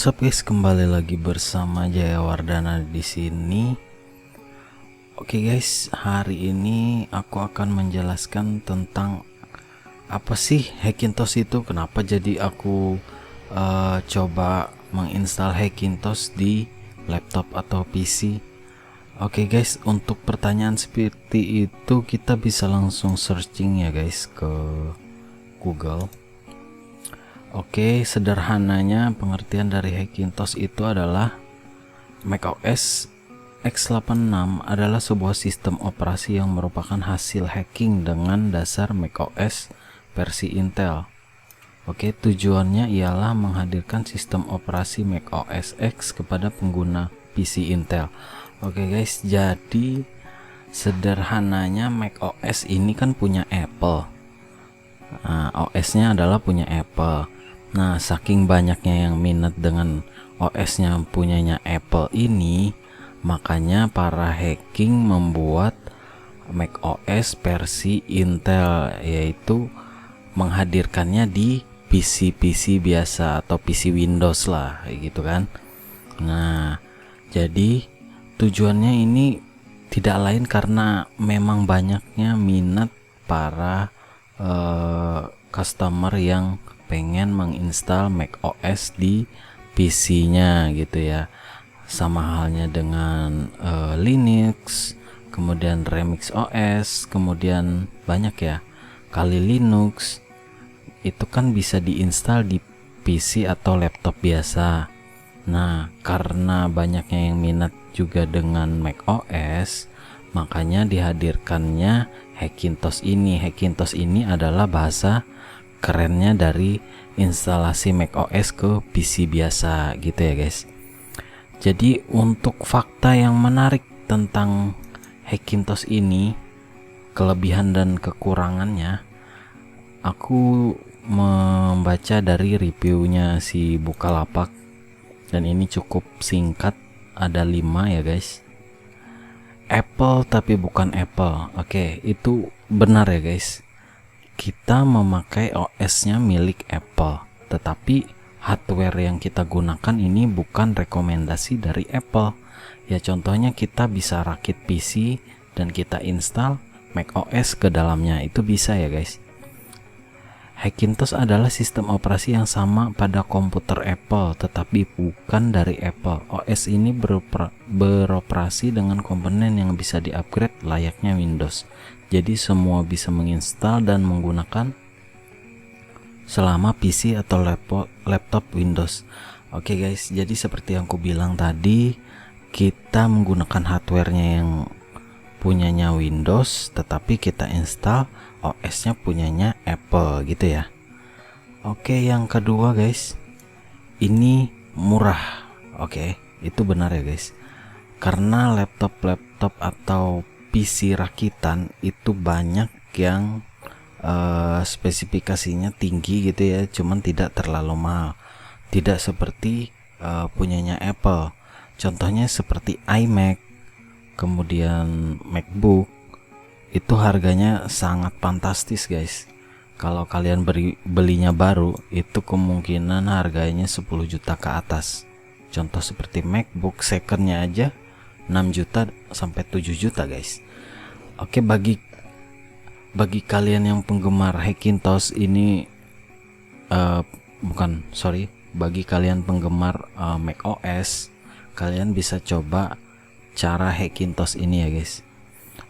What's up guys, kembali lagi bersama Jaya Wardana di sini. Oke guys, hari ini aku akan menjelaskan tentang apa sih Hackintosh itu, kenapa jadi aku coba menginstal Hackintosh di laptop atau PC. Oke guys, untuk pertanyaan seperti itu kita bisa langsung searching ya guys ke Google. Oke, sederhananya pengertian dari Hackintosh itu adalah macOS x86 adalah sebuah sistem operasi yang merupakan hasil hacking dengan dasar macOS versi Intel. Oke, tujuannya ialah menghadirkan sistem operasi macOS X kepada pengguna PC Intel. Oke guys, jadi sederhananya macOS ini kan punya Apple. Nah, OS-nya adalah punya Apple. Nah, saking banyaknya yang minat dengan OS-nya punyanya Apple ini, makanya para hacking membuat macOS versi Intel, yaitu menghadirkannya di PC-PC biasa atau PC Windows lah, gitu kan. Nah, jadi tujuannya ini tidak lain karena memang banyaknya minat para customer yang pengen menginstal macOS di PC-nya gitu ya. Sama halnya dengan Linux, kemudian Remix OS, kemudian banyak ya, Kali Linux. Itu kan bisa diinstal di PC atau laptop biasa. Nah, karena banyaknya yang minat juga dengan macOS, makanya dihadirkannya Hackintosh ini. Hackintosh ini adalah bahasa kerennya dari instalasi macOS ke PC biasa gitu ya guys. Jadi untuk fakta yang menarik tentang Hackintosh ini, kelebihan dan kekurangannya, aku membaca dari reviewnya si Bukalapak, dan ini cukup singkat, ada 5 ya guys. Apple tapi bukan Apple. Oke, itu benar ya guys. Kita memakai OS-nya milik Apple, tetapi hardware yang kita gunakan ini bukan rekomendasi dari Apple. Ya contohnya kita bisa rakit PC dan kita install macOS ke dalamnya, itu bisa ya guys. Hackintosh adalah sistem operasi yang sama pada komputer Apple, tetapi bukan dari Apple. OS ini beroperasi dengan komponen yang bisa di-upgrade layaknya Windows. Jadi semua bisa menginstal dan menggunakan selama PC atau laptop Windows. Oke guys, jadi seperti yang aku bilang tadi, kita menggunakan hardwarenya yang punyanya Windows, tetapi kita install OS-nya punyanya Apple gitu ya. Oke, yang kedua guys, ini murah. Oke, itu benar ya guys. Karena laptop atau PC rakitan itu banyak yang spesifikasinya tinggi gitu ya, cuman tidak terlalu mahal. Tidak seperti punyanya Apple. Contohnya seperti iMac, kemudian MacBook, itu harganya sangat fantastis guys. Kalau kalian belinya baru, itu kemungkinan harganya 10 juta ke atas. Contoh seperti MacBook secondnya aja 6 juta sampai 7 juta guys. Oke, bagi kalian yang penggemar Hackintosh ini bagi kalian penggemar macOS, kalian bisa coba cara Hackintosh ini ya guys.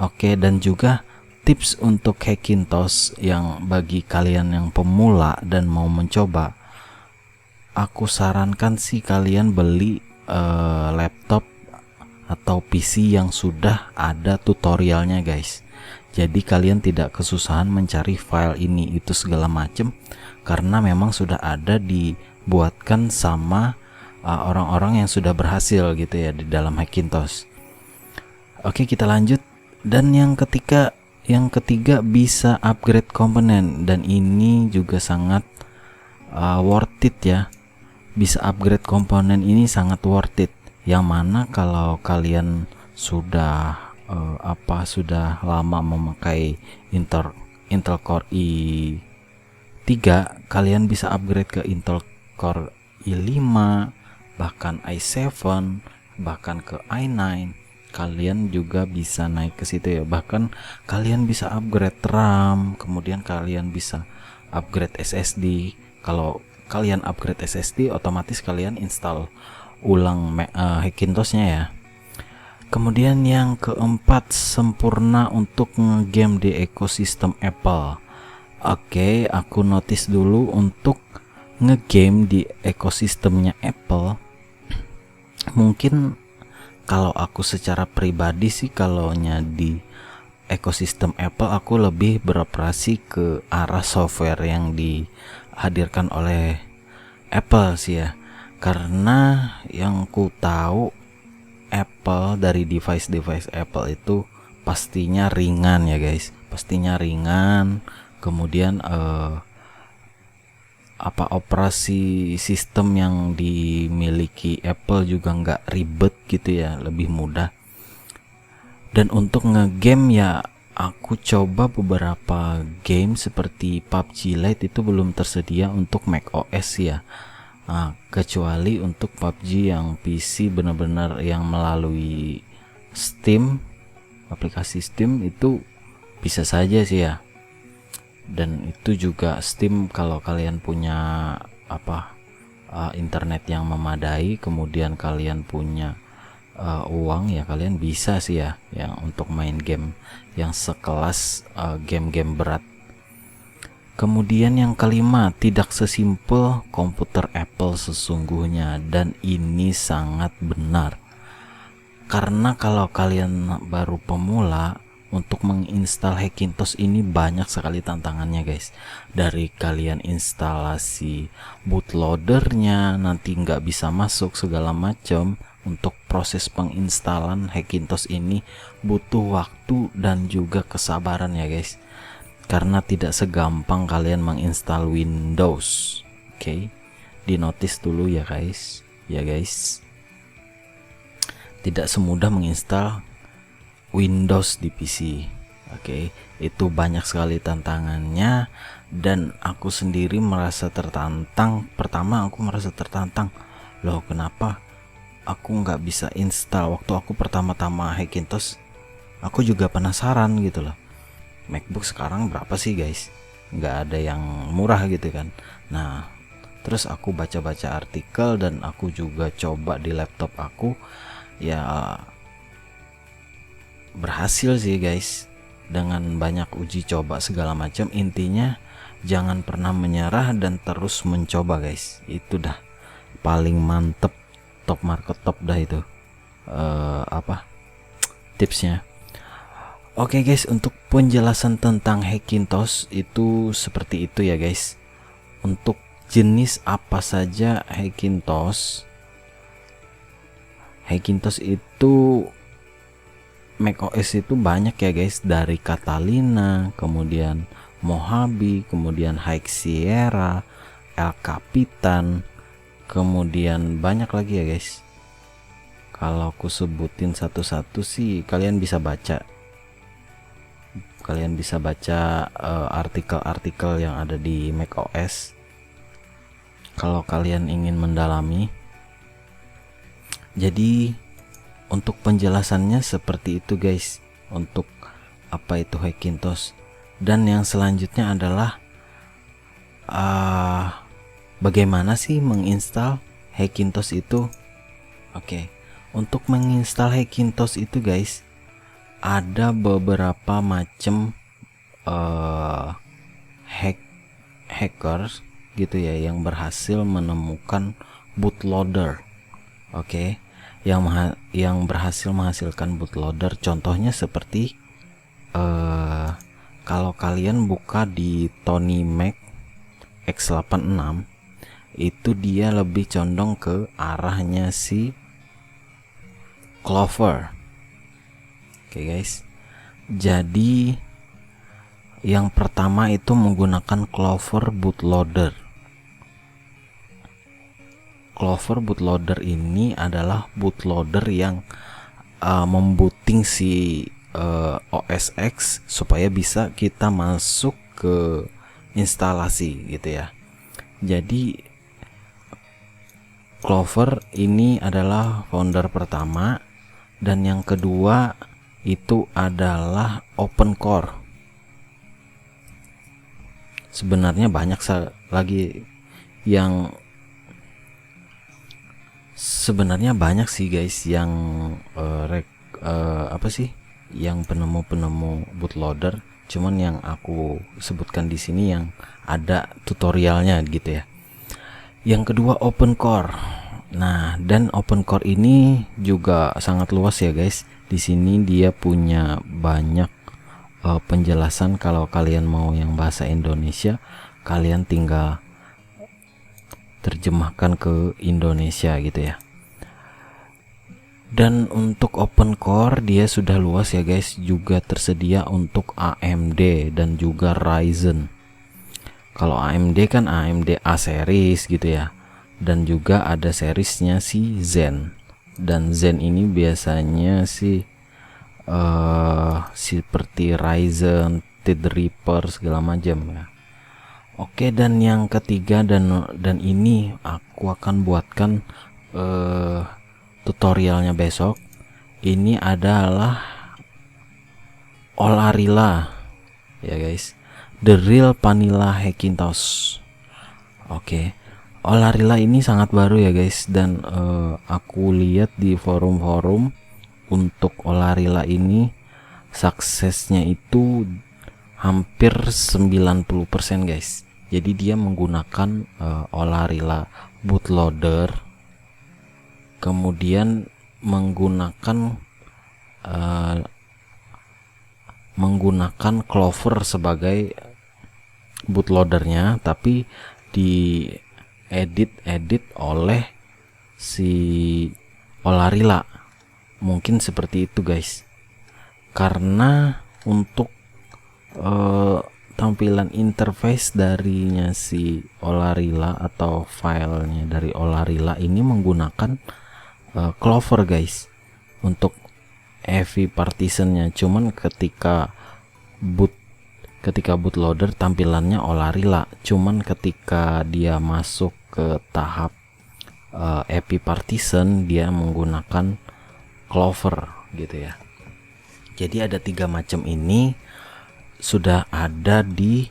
Oke, dan juga tips untuk Hackintosh yang bagi kalian yang pemula dan mau mencoba, aku sarankan sih kalian beli laptop atau PC yang sudah ada tutorialnya guys. Jadi kalian tidak kesusahan mencari file ini itu segala macem, karena memang sudah ada dibuatkan sama orang-orang yang sudah berhasil gitu ya di dalam Hackintosh. Oke, kita lanjut. Dan yang ketiga bisa upgrade komponen, dan ini juga sangat worth it ya. Bisa upgrade komponen ini sangat worth it. Yang mana kalau kalian sudah lama memakai Intel Core i3, kalian bisa upgrade ke Intel Core i5 bahkan i7, bahkan ke i9, kalian juga bisa naik ke situ ya. Bahkan kalian bisa upgrade RAM, kemudian kalian bisa upgrade SSD. Kalau kalian upgrade SSD, otomatis kalian install ulang Hackintosnya ya. Kemudian yang keempat, sempurna untuk ngegame di ekosistem Apple. Oke, aku notice dulu untuk ngegame di ekosistemnya Apple. Mungkin kalau aku secara pribadi sih, kalaunya di ekosistem Apple aku lebih beroperasi ke arah software yang dihadirkan oleh Apple sih ya. Karena yang ku tahu, Apple dari device Apple itu pastinya ringan ya guys, pastinya ringan. Kemudian operasi sistem yang dimiliki Apple juga nggak ribet gitu ya, lebih mudah. Dan untuk ngegame ya, aku coba beberapa game seperti PUBG Lite itu belum tersedia untuk macOS ya. Nah, kecuali untuk PUBG yang PC benar-benar yang melalui Steam, aplikasi Steam itu bisa saja sih ya. Dan itu juga Steam kalau kalian punya internet yang memadai, kemudian kalian punya uang ya, kalian bisa sih ya yang untuk main game yang sekelas game-game berat. Kemudian yang kelima, tidak sesimpel komputer Apple sesungguhnya, dan ini sangat benar. Karena kalau kalian baru pemula, untuk menginstal Hackintosh ini banyak sekali tantangannya guys. Dari kalian instalasi bootloadernya nanti nggak bisa masuk segala macam. Untuk proses penginstalan Hackintosh ini butuh waktu dan juga kesabaran ya guys, karena tidak segampang kalian menginstal Windows. Oke, dinotis dulu ya guys. Tidak semudah menginstal Windows di PC. Oke, itu banyak sekali tantangannya, dan aku sendiri merasa tertantang. Pertama aku merasa tertantang, loh kenapa aku nggak bisa install. Waktu aku pertama-tama Hackintosh, aku juga penasaran gitu loh. MacBook sekarang berapa sih guys? Nggak ada yang murah gitu kan. Nah, terus aku baca-baca artikel dan aku juga coba di laptop aku. Ya berhasil sih guys, dengan banyak uji coba segala macam. Intinya jangan pernah menyerah dan terus mencoba guys. Itu dah paling mantep, top market top dah itu tipsnya. Oke guys, untuk penjelasan tentang Hackintosh itu seperti itu ya guys. Untuk jenis apa saja Hackintosh itu macOS itu banyak ya guys, dari Catalina, kemudian Mojave, kemudian High Sierra, El Capitan, kemudian banyak lagi ya guys. Kalau aku sebutin satu-satu sih kalian bisa baca artikel-artikel yang ada di macOS kalau kalian ingin mendalami. Jadi untuk penjelasannya seperti itu guys, untuk apa itu Hackintosh. Dan yang selanjutnya adalah bagaimana sih menginstal Hackintosh itu. Oke, untuk menginstal Hackintosh itu guys, ada beberapa macam hackers gitu ya yang berhasil menemukan bootloader. Oke, yang berhasil menghasilkan bootloader. Contohnya seperti kalau kalian buka di Tony Mac X86, itu dia lebih condong ke arahnya si Clover. Oke guys, jadi yang pertama itu menggunakan Clover bootloader. Clover bootloader ini adalah bootloader yang membooting si OS X supaya bisa kita masuk ke instalasi gitu ya. Jadi Clover ini adalah founder pertama, dan yang kedua itu adalah OpenCore. Sebenarnya banyak lagi yang sih guys yang yang penemu bootloader. Cuman yang aku sebutkan di sini yang ada tutorialnya gitu ya. Yang kedua OpenCore. Nah, dan OpenCore ini juga sangat luas ya guys. Di sini dia punya banyak penjelasan. Kalau kalian mau yang bahasa Indonesia, kalian tinggal terjemahkan ke Indonesia gitu ya. Dan untuk OpenCore dia sudah luas ya guys, juga tersedia untuk AMD dan juga Ryzen. Kalau AMD kan AMD A series gitu ya, dan juga ada seriesnya si Zen. Dan Zen ini biasanya sih seperti Ryzen, Threadripper segala macam ya. Oke, dan yang ketiga dan ini aku akan buatkan tutorialnya besok. Ini adalah Olarilla ya guys, The Real Vanilla Hackintosh. Oke, Olarilla ini sangat baru ya guys, dan aku lihat di forum-forum untuk Olarilla ini suksesnya itu hampir 90% guys. Jadi dia menggunakan Olarilla bootloader, kemudian menggunakan Clover sebagai bootloadernya, tapi di edit oleh si Olarilla. Mungkin seperti itu guys, karena untuk tampilan interface darinya si Olarilla atau filenya dari Olarilla ini menggunakan Clover guys untuk EV partitionnya. Cuman ketika bootloader tampilannya Olarilla, cuman ketika dia masuk ke tahap EV partition dia menggunakan Clover gitu ya. Jadi ada 3 macam ini sudah ada di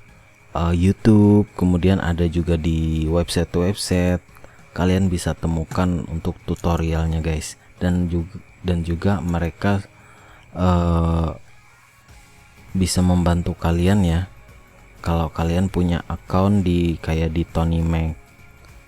YouTube, kemudian ada juga di website. Kalian bisa temukan untuk tutorialnya guys, dan juga mereka bisa membantu kalian ya. Kalau kalian punya account kayak di Tony Mac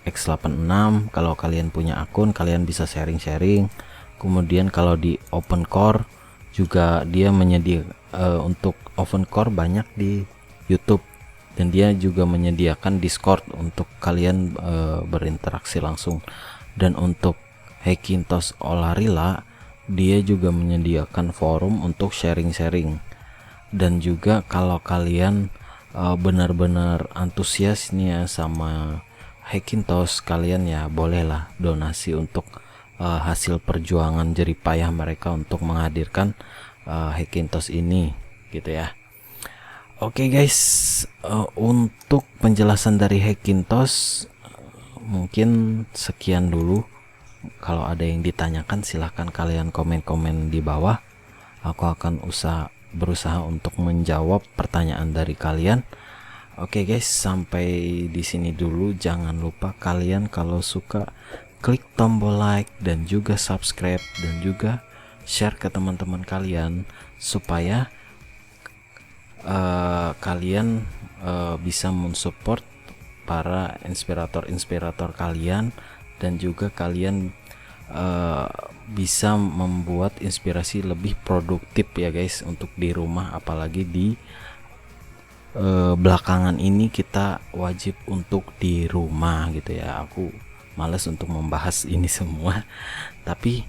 X86, kalau kalian punya akun kalian bisa sharing. Kemudian kalau di OpenCore juga dia menyediakan untuk OpenCore banyak di YouTube, dan dia juga menyediakan Discord untuk kalian berinteraksi langsung. Dan untuk Hackintosh Olarilla dia juga menyediakan forum untuk sharing. Dan juga kalau kalian benar-benar antusias nih ya sama Hackintosh, kalian ya bolehlah donasi untuk hasil perjuangan jerih payah mereka untuk menghadirkan Hackintosh ini gitu ya. Oke guys, untuk penjelasan dari Hackintosh mungkin sekian dulu. Kalau ada yang ditanyakan silahkan kalian komen di bawah. Aku akan berusaha untuk menjawab pertanyaan dari kalian. Oke guys, sampai di sini dulu. Jangan lupa kalian kalau suka klik tombol like dan juga subscribe, dan juga share ke teman-teman kalian supaya kalian bisa mensupport para inspirator kalian, dan juga kalian bisa membuat inspirasi lebih produktif ya guys untuk di rumah. Apalagi di belakangan ini kita wajib untuk di rumah gitu ya. Aku males untuk membahas ini semua, tapi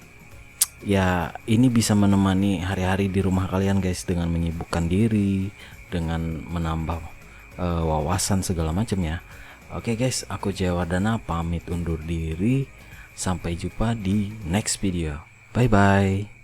ya ini bisa menemani hari-hari di rumah kalian guys, dengan menyibukkan diri, dengan menambah wawasan segala macam ya. Oke guys, aku Jayawardana pamit undur diri. Sampai jumpa di next video. Bye bye.